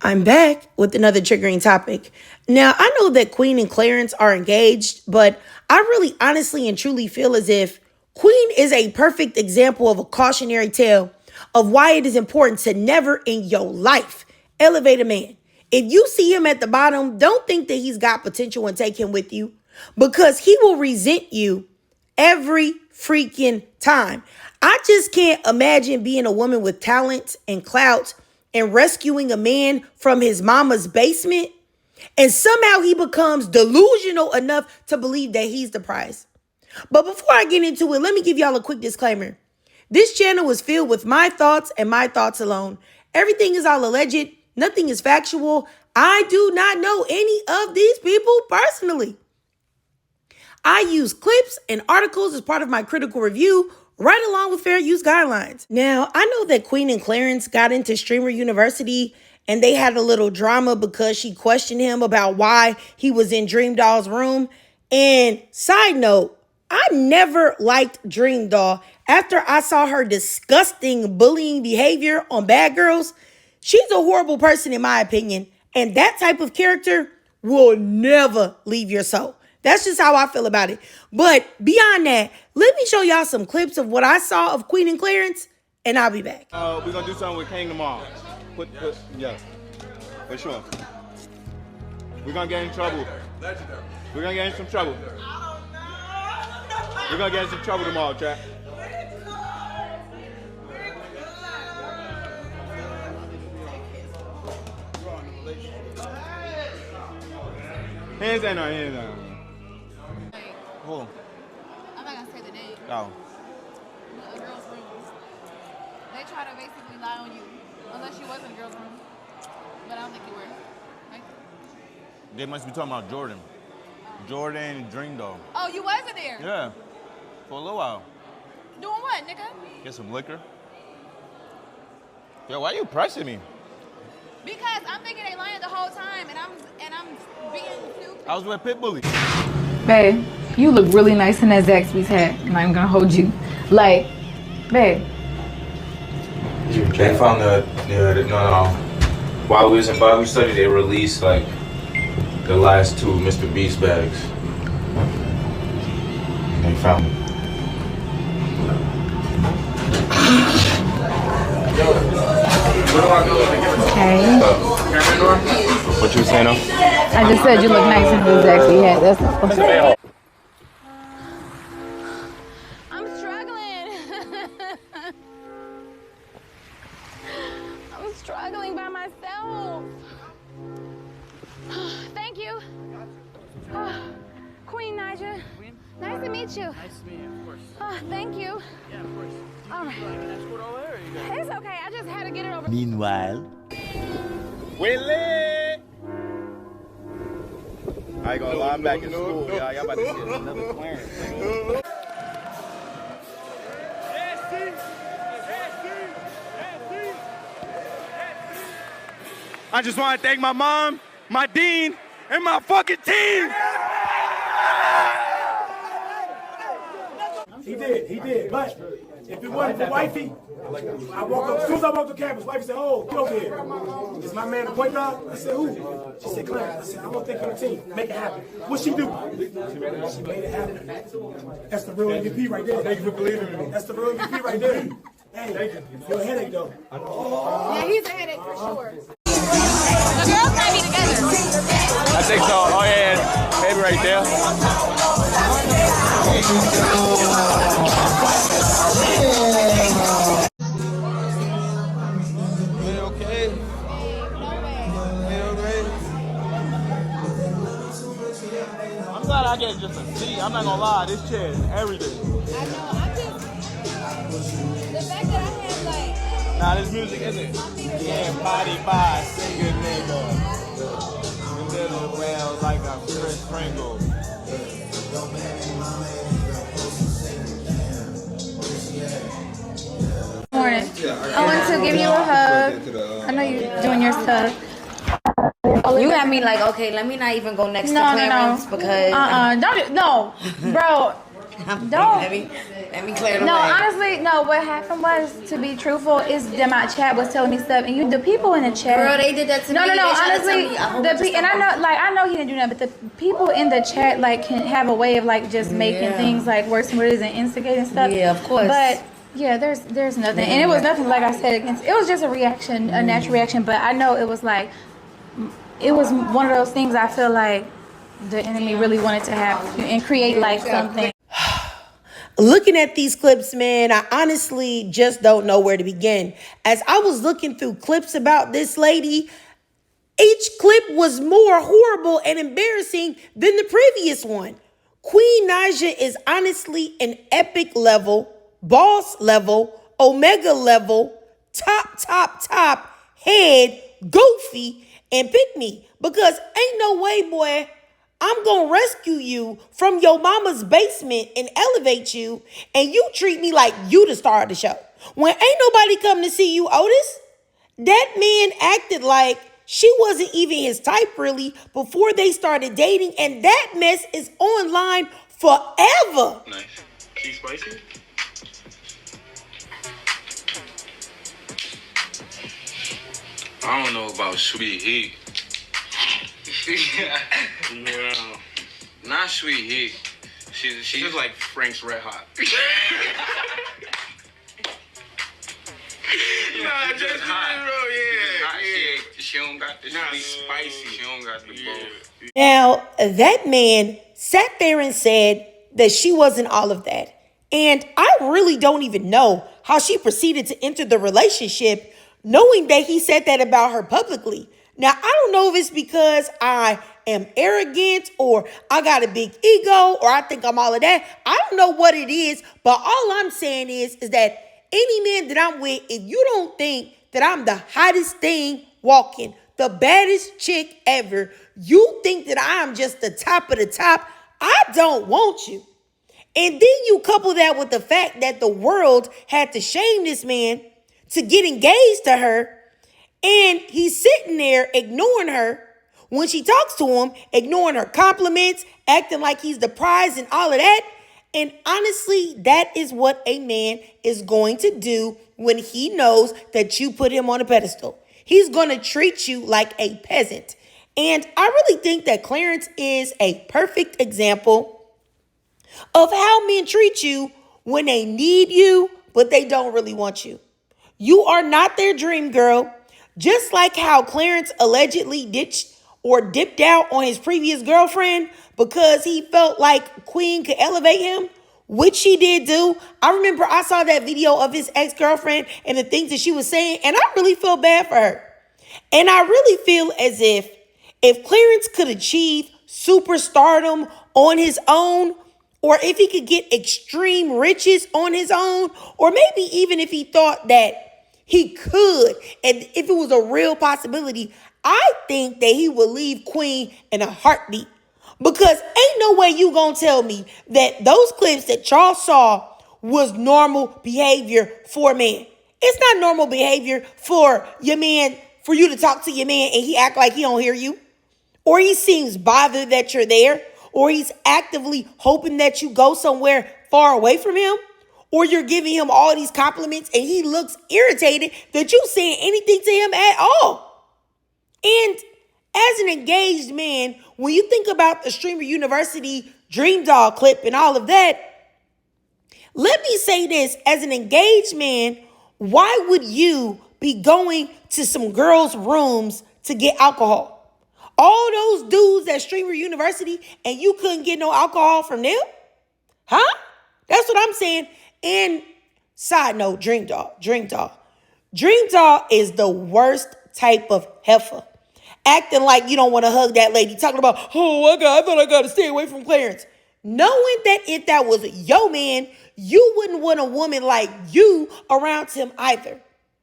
I'm back with another triggering topic. Now, I know that Queen and Clarence are engaged, but I really honestly and truly feel as if Queen is a perfect example of a cautionary tale of why it is important to never in your life elevate a man. If you see him at the bottom, don't think that he's got potential and take him with you because he will resent you every freaking time. I just can't imagine being a woman with talent and clout and rescuing a man from his mama's basement and somehow he becomes delusional enough to believe that he's the prize. But before I get into it, let me give y'all a quick disclaimer. This channel is filled with my thoughts and my thoughts alone. Everything is all alleged. Nothing is factual. I do not know any of these people personally. I use clips and articles as part of my critical review, right along with fair use guidelines. Now, I know that Queen and Clarence got into Streamer University and they had a little drama because she questioned him about why he was in Dream Doll's room. And side note, I never liked Dream Doll. After I saw her disgusting bullying behavior on Bad Girls, she's a horrible person in my opinion. And that type of character will never leave your soul. That's just how I feel about it. But beyond that, let me show y'all some clips of what I saw of Queen and Clarence, and I'll be back. We're going to do something with King tomorrow. Yeah, for sure. We're going to get in trouble. We're going to get in some trouble. We're going to get in some trouble tomorrow, chat. Hands down, hands down. Who? I'm not gonna say the name. Oh. A girl's room. They try to basically lie on you, unless you was in a girl's room. But I don't think you were. Right? They must be talking about Jordan. Jordan and Dream Doll. Oh, you wasn't there? Yeah. For a little while. Doing what, nigga? Get some liquor. Yo, why you pressing me? Because I'm thinking they lying the whole time, and I'm being too. I was with Pitbully. Babe, you look really nice in that Zaxby's hat, and I'm gonna hold you. Like, babe. They found no. While we was in Bible study, they released like the last two Mr. Beast bags. And they found them. Okay. What you saying, though? I just said you look nice in the Zaxby hat. That's all. I'm struggling. I'm struggling by myself. Thank you. Queen Naija. Nice to meet you. Nice to meet you, of course. Thank you. Yeah, of course. All right. You like an escort over there, or you got... It's okay. I just had to get it over. Meanwhile, Willie! I ain't gonna lie, I'm back in school, y'all. Y'all about to get another Clarence. I just want to thank my mom, my dean, and my fucking team! He did. But if it wasn't for wifey, I walked up, as soon as I walked to campus, wifey said, "Oh, get over here. Is my man the point guard?" I said, "Who?" She said, "Clarence." I said, "I'm gonna take your team, make it happen." What'd she do? She made it happen. That's the real MVP right there. Thank you for believing in me. That's the real MVP right there. Hey, you're a headache though. Yeah, he's a headache for sure. The girls might be together. I think so. Oh, yeah. Baby right there. Okay. I'm glad I get just a seat. I'm not gonna lie, this chair is everything. I know. I'm just the fact that I have like. Nah, this music isn't. Yeah, body by singer nigga. Little well like I'm Chris Pringle. Morning. I want to give you a hug. I know you're doing your stuff. You got me like, okay, let me not even go next to Clarence because... Don't, no, bro. Don't. Let me clear the No, way. honestly, no. What happened was, to be truthful, is that my chat was telling me stuff, and the people in the chat. Girl, they did that to no, me. No, They tried to tell honestly, me a whole bunch of and stuff. I know he didn't do nothing, but the people in the chat like can have a way of like just making things like worse than what it is and instigating stuff. Yeah, of course. But yeah, there's nothing, and it was nothing like I said against. It was just a reaction, a natural reaction. But I know it was like, it was one of those things I feel like the enemy really wanted to have and create like something. Looking at these clips, man, I honestly just don't know where to begin. As I was looking through clips about this lady, each clip was more horrible and embarrassing than the previous one. Queen Naija is honestly an epic level, boss level, omega level, top head, goofy, and pick me. Because ain't no way, boy, I'm going to rescue you from your mama's basement and elevate you, and you treat me like you the star of the show. When ain't nobody come to see you, Otis, that man acted like she wasn't even his type really before they started dating, and that mess is online forever. Nice. She's spicy? I don't know about sweet heat. No, not sweet heat. She's like Frank's Red Hot. Nah, just hot. She don't got the sweet spicy. She don't got the both. Now, that man sat there and said that she wasn't all of that. And I really don't even know how she proceeded to enter the relationship knowing that he said that about her publicly. Now, I don't know if it's because I am arrogant or I got a big ego or I think I'm all of that. I don't know what it is, but all I'm saying is that any man that I'm with, if you don't think that I'm the hottest thing walking, the baddest chick ever, you think that I'm just the top of the top, I don't want you. And then you couple that with the fact that the world had to shame this man to get engaged to her, and he's sitting there ignoring her when she talks to him, ignoring her compliments, acting like he's the prize and all of that. And honestly, that is what a man is going to do when he knows that you put him on a pedestal. He's going to treat you like a peasant. And I really think that Clarence is a perfect example of how men treat you when they need you, but they don't really want you. You are not their dream girl. Just like how Clarence allegedly ditched or dipped out on his previous girlfriend because he felt like Queen could elevate him, which she did do. I remember I saw that video of his ex-girlfriend and the things that she was saying, and I really feel bad for her. And I really feel as if Clarence could achieve superstardom on his own, or if he could get extreme riches on his own, or maybe even if he thought that he could, and if it was a real possibility, I think that he would leave Queen in a heartbeat. Because ain't no way you gonna tell me that those clips that y'all saw was normal behavior for a man. It's not normal behavior for your man, for you to talk to your man and he act like he don't hear you, or he seems bothered that you're there, or he's actively hoping that you go somewhere far away from him, or you're giving him all these compliments and he looks irritated that you saying anything to him at all. And as an engaged man, when you think about the Streamer University Dream Doll clip and all of that, let me say this, as an engaged man, why would you be going to some girls' rooms to get alcohol? All those dudes at Streamer University and you couldn't get no alcohol from them? Huh? That's what I'm saying. And side note, Dream Doll. Dream Doll is the worst type of heifer. Acting like you don't want to hug that lady. Talking about, oh, I thought I got to stay away from Clarence. Knowing that if that was your man, you wouldn't want a woman like you around him either.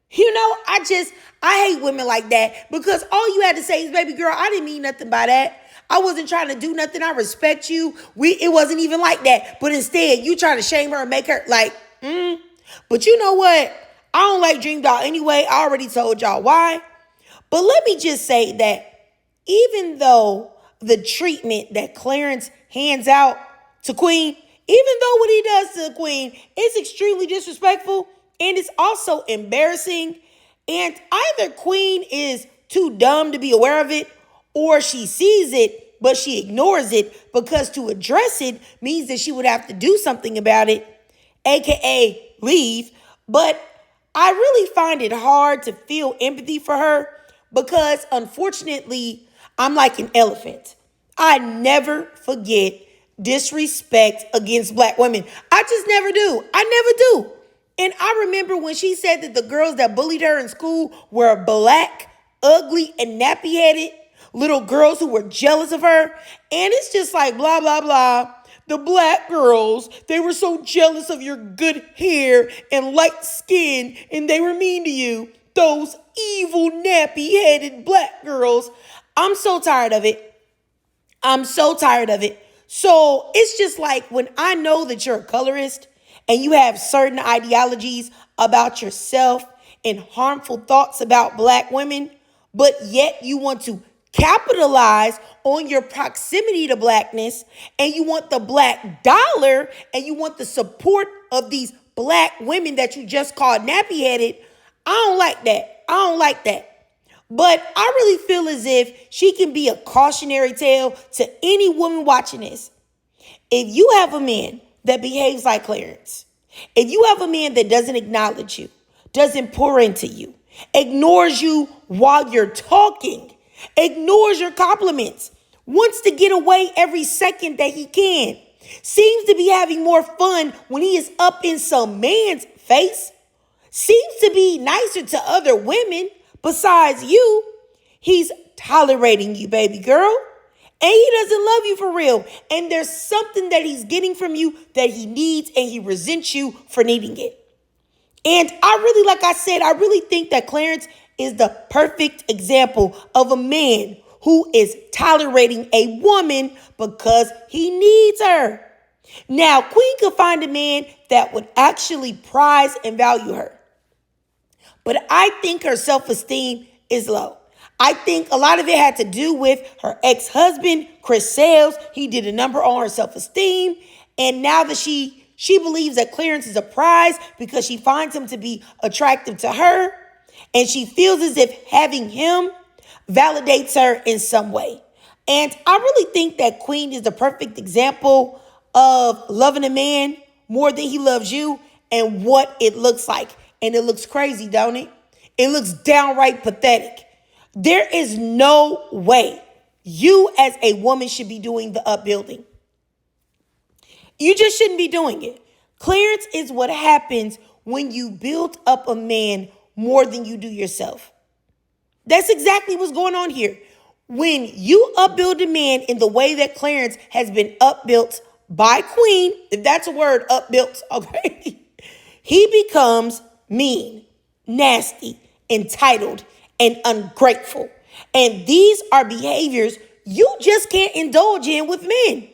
You know, I hate women like that because all you had to say is, baby girl, I didn't mean nothing by that. I wasn't trying to do nothing. I respect you. It wasn't even like that. But instead, you trying to shame her and make her like, But you know what? I don't like Dream Doll anyway. I already told y'all why. But let me just say that even though the treatment that Clarence hands out to Queen Even though what he does to the queen is extremely disrespectful and it's also embarrassing, and either queen is too dumb to be aware of it or she sees it but she ignores it because to address it means that she would have to do something about it, aka leave. But I really find it hard to feel empathy for her because unfortunately, I'm like an elephant. I never forget disrespect against black women. I just never do. I never do. And I remember when she said that the girls that bullied her in school were black, ugly, and nappy-headed little girls who were jealous of her. And it's just like blah, blah, blah. The black girls, they were so jealous of your good hair and light skin, and they were mean to you. Those evil, nappy-headed black girls. I'm so tired of it. I'm so tired of it. So it's just like when I know that you're a colorist and you have certain ideologies about yourself and harmful thoughts about black women, but yet you want to capitalize on your proximity to blackness and you want the black dollar and you want the support of these black women that you just called nappy-headed. I don't like that. I don't like that. But I really feel as if she can be a cautionary tale to any woman watching this. If you have a man that behaves like Clarence, if you have a man that doesn't acknowledge you, doesn't pour into you, ignores you while you're talking, ignores your compliments, wants to get away every second that he can, seems to be having more fun when he is up in some man's face, seems to be nicer to other women besides you, he's tolerating you, baby girl. And he doesn't love you for real. And there's something that he's getting from you that he needs and he resents you for needing it. And I really, like I said, I really think that Clarence is the perfect example of a man who is tolerating a woman because he needs her. Now, Queen could find a man that would actually prize and value her. But I think her self-esteem is low. I think a lot of it had to do with her ex-husband, Chris Sales. He did a number on her self-esteem. And now that she believes that Clarence is a prize because she finds him to be attractive to her. And she feels as if having him validates her in some way. And I really think that Queen is the perfect example of loving a man more than he loves you and what it looks like. And it looks crazy, don't it? It looks downright pathetic. There is no way you as a woman should be doing the upbuilding. You just shouldn't be doing it. Clarence is what happens when you build up a man more than you do yourself. That's exactly what's going on here. When you upbuild a man in the way that Clarence has been upbuilt by Queen, if that's a word, upbuilt, okay, he becomes mean, nasty, entitled, and ungrateful. And these are behaviors you just can't indulge in with men.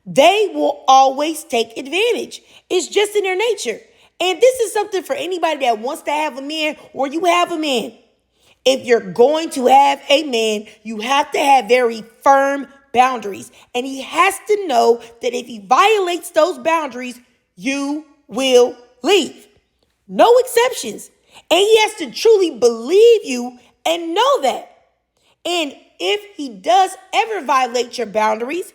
They will always take advantage. It's just in their nature. And this is something for anybody that wants to have a man or you have a man. If you're going to have a man, you have to have very firm boundaries. And he has to know that if he violates those boundaries, you will leave. No exceptions. And he has to truly believe you and know that. And if he does ever violate your boundaries,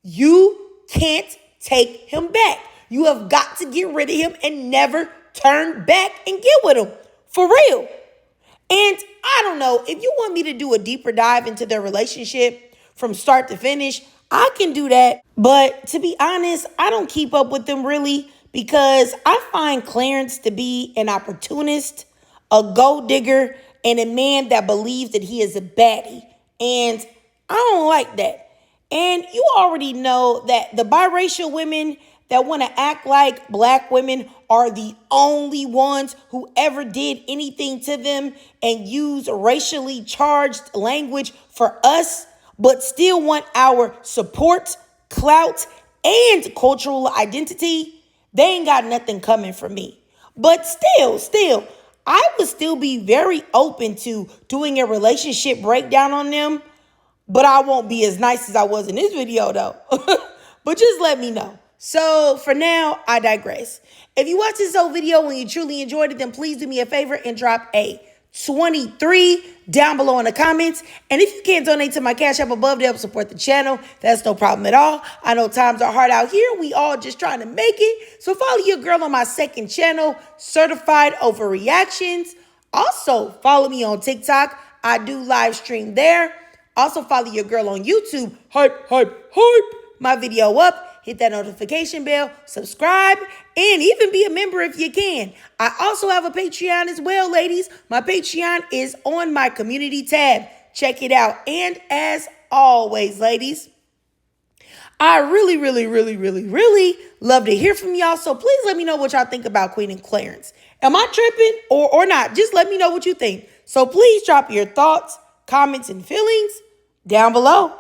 you can't take him back. You have got to get rid of him and never turn back and get with him. For real. And I don't know, if you want me to do a deeper dive into their relationship from start to finish, I can do that. But to be honest, I don't keep up with them really because I find Clarence to be an opportunist, a gold digger, and a man that believes that he is a baddie. And I don't like that. And you already know that the biracial women that want to act like black women are the only ones who ever did anything to them and use racially charged language for us, but still want our support, clout, and cultural identity. They ain't got nothing coming from me. But still, I would still be very open to doing a relationship breakdown on them, but I won't be as nice as I was in this video though. But just let me know. So for now, I digress. If you watched this whole video and you truly enjoyed it, then please do me a favor and drop a 23 down below in the comments. And if you can't donate to my Cash App above to help support the channel, that's no problem at all. I know times are hard out here. We all just trying to make it. So follow your girl on my second channel, Certified Overreactions. Also, follow me on TikTok. I do live stream there. Also, follow your girl on YouTube. Hype, hype, hype. My video up. Hit that notification bell, subscribe, and even be a member if you can. I also have a Patreon as well, ladies. My Patreon is on my community tab. Check it out. And as always, ladies, I really, really, really, really, really love to hear from y'all. So please let me know what y'all think about Queen and Clarence. Am I tripping or not? Just let me know what you think. So please drop your thoughts, comments, and feelings down below.